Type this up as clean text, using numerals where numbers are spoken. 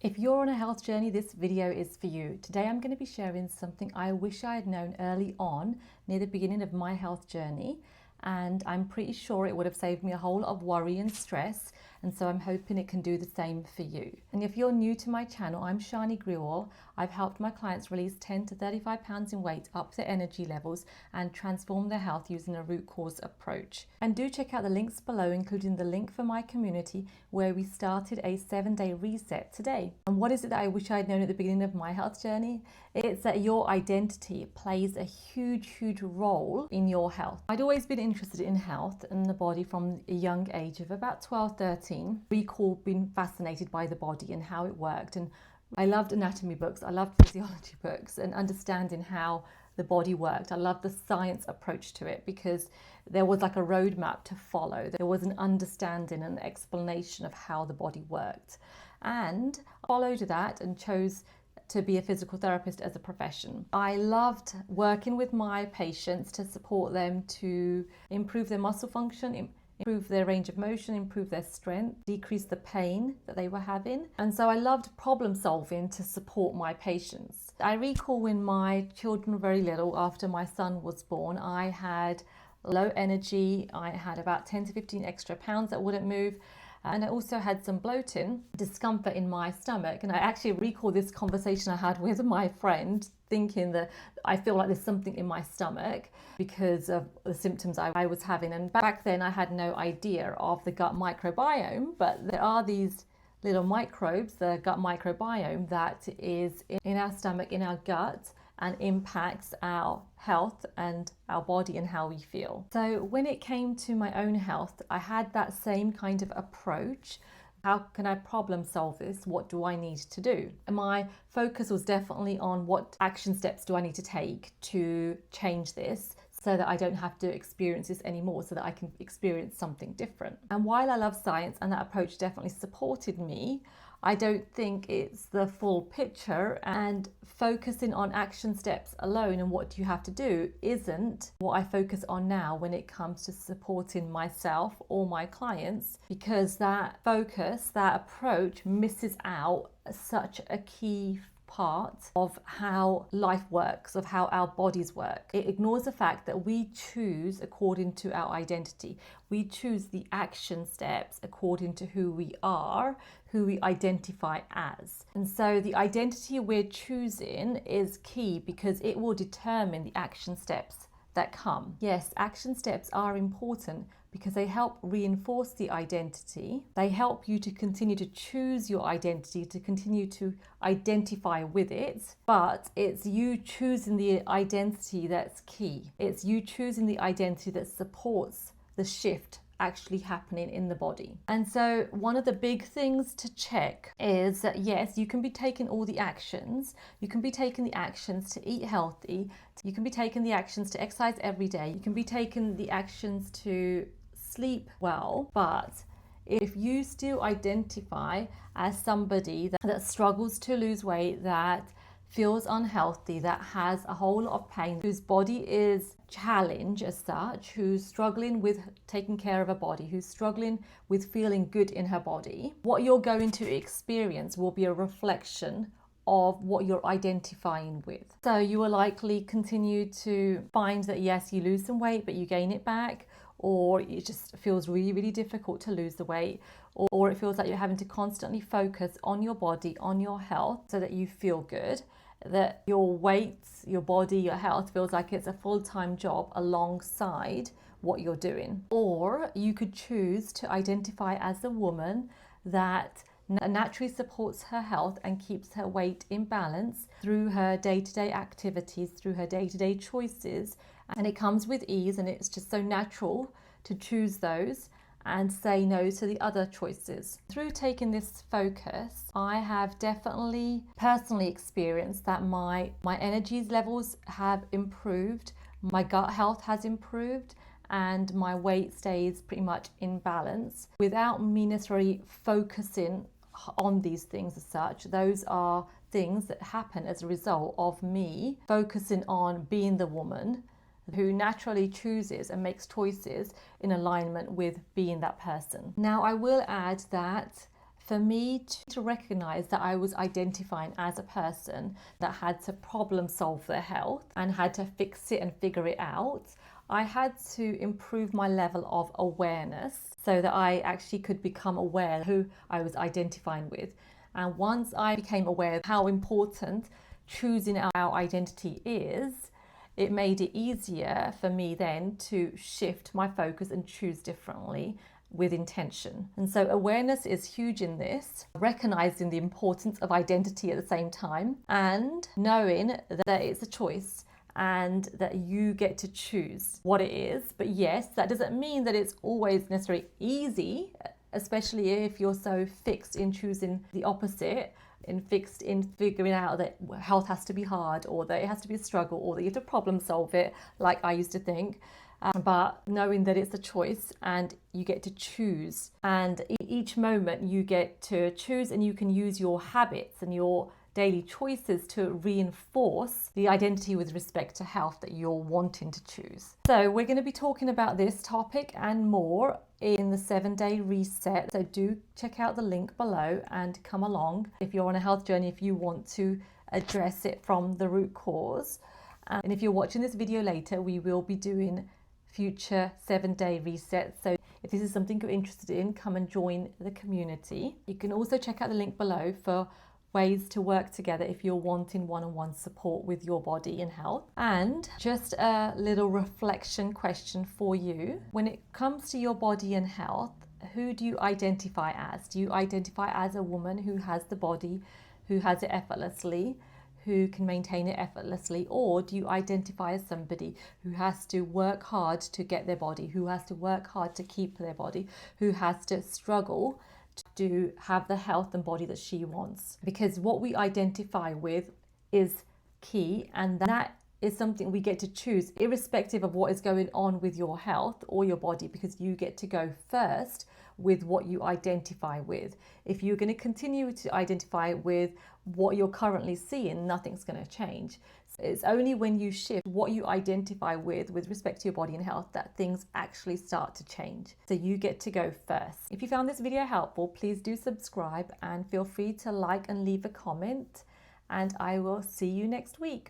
If you're on a health journey, this video is for you. Today I'm going to be sharing something I wish I had known early on, near the beginning of my health journey, and I'm pretty sure it would have saved me a whole lot of worry and stress, and so I'm hoping it can do the same for you. And if you're new to my channel, I'm Shani Grewal. I've helped my clients release 10 to 35 pounds in weight, up their energy levels, and transform their health using a root cause approach. And do check out the links below, including the link for my community where we started a 7-day reset today. And what is it that I wish I'd known at the beginning of my health journey? It's that your identity plays a huge role in your health. I'd always been interested in health and the body from a young age of about 12, 13. Recall being fascinated by the body and how it worked. And I loved anatomy books, I loved physiology books and understanding how the body worked. I loved the science approach to it because there was like a roadmap to follow. There was an understanding and explanation of how the body worked. And I followed that and chose to be a physical therapist as a profession. I loved working with my patients to support them to improve their muscle function, improve their range of motion, improve their strength, decrease the pain that they were having. And so I loved problem solving to support my patients. I recall when my children were very little, after my son was born, I had low energy. I had about 10 to 15 extra pounds that wouldn't move. And I also had some bloating, discomfort in my stomach. And I actually recall this conversation I had with my friend, thinking that I feel like there's something in my stomach because of the symptoms I was having. And back then I had no idea of the gut microbiome, but there are these little microbes, the gut microbiome, that is in our stomach, in our gut, and impacts our health and our body and how we feel. So when it came to my own health, I had that same kind of approach. How can I problem solve this? What do I need to do? And my focus was definitely on what action steps do I need to take to change this so that I don't have to experience this anymore, so that I can experience something different. And while I love science and that approach definitely supported me, I don't think it's the full picture, and focusing on action steps alone and what you have to do isn't what I focus on now when it comes to supporting myself or my clients, because that focus, that approach misses out such a key part of how life works, of how our bodies work. It ignores the fact that we choose according to our identity. We choose the action steps according to who we are, who we identify as. And so the identity we're choosing is key because it will determine the action steps that come. Yes, action steps are important because they help reinforce the identity. They help you to continue to choose your identity, to continue to identify with it. But it's you choosing the identity that's key. It's you choosing the identity that supports the shift actually happening in the body. And so one of the big things to check is that yes, you can be taking all the actions. You can be taking the actions to eat healthy. You can be taking the actions to exercise every day. You can be taking the actions to sleep well. But if you still identify as somebody that struggles to lose weight, that feels unhealthy, that has a whole lot of pain, whose body is challenged as such, who's struggling with taking care of her body, who's struggling with feeling good in her body, what you're going to experience will be a reflection of what you're identifying with. So you will likely continue to find that yes, you lose some weight, but you gain it back, or it just feels really difficult to lose the weight, or it feels like you're having to constantly focus on your body, on your health, so that you feel good, that your weight, your body, your health feels like it's a full-time job alongside what you're doing. Or you could choose to identify as a woman that naturally supports her health and keeps her weight in balance through her day-to-day activities, through her day-to-day choices, and it comes with ease, and it's just so natural to choose those and say no to the other choices. Through taking this focus, I have definitely personally experienced that my energy levels have improved, my gut health has improved, and my weight stays pretty much in balance without me necessarily focusing on these things as such. Those are things that happen as a result of me focusing on being the woman who naturally chooses and makes choices in alignment with being that person. Now, I will add that for me to recognize that I was identifying as a person that had to problem solve their health and had to fix it and figure it out, I had to improve my level of awareness so that I actually could become aware of who I was identifying with. And once I became aware of how important choosing our identity is, it made it easier for me then to shift my focus and choose differently with intention. And so awareness is huge in this, recognizing the importance of identity at the same time and knowing that it's a choice and that you get to choose what it is. But yes, that doesn't mean that it's always necessarily easy, especially if you're so fixed in choosing the opposite and fixed in figuring out that health has to be hard or that it has to be a struggle or that you have to problem solve it, like I used to think. But knowing that it's a choice and you get to choose, and each moment you get to choose, and you can use your habits and your daily choices to reinforce the identity with respect to health that you're wanting to choose. So we're going to be talking about this topic and more in the 7-day reset. So do check out the link below and come along if you're on a health journey, if you want to address it from the root cause. And if you're watching this video later, we will be doing future 7-day resets. So if this is something you're interested in, come and join the community. You can also check out the link below for ways to work together if you're wanting one-on-one support with your body and health. And just a little reflection question for you. When it comes to your body and health, who do you identify as? Do you identify as a woman who has the body, who has it effortlessly, who can maintain it effortlessly? Or do you identify as somebody who has to work hard to get their body, who has to work hard to keep their body, who has to struggle to have the health and body that she wants? Because what we identify with is key, and that is something we get to choose irrespective of what is going on with your health or your body, because you get to go first with what you identify with. If you're going to continue to identify with what you're currently seeing, nothing's going to change. It's only when you shift what you identify with respect to your body and health that things actually start to change. So you get to go first. If you found this video helpful, please do subscribe and feel free to like and leave a comment, and I will see you next week.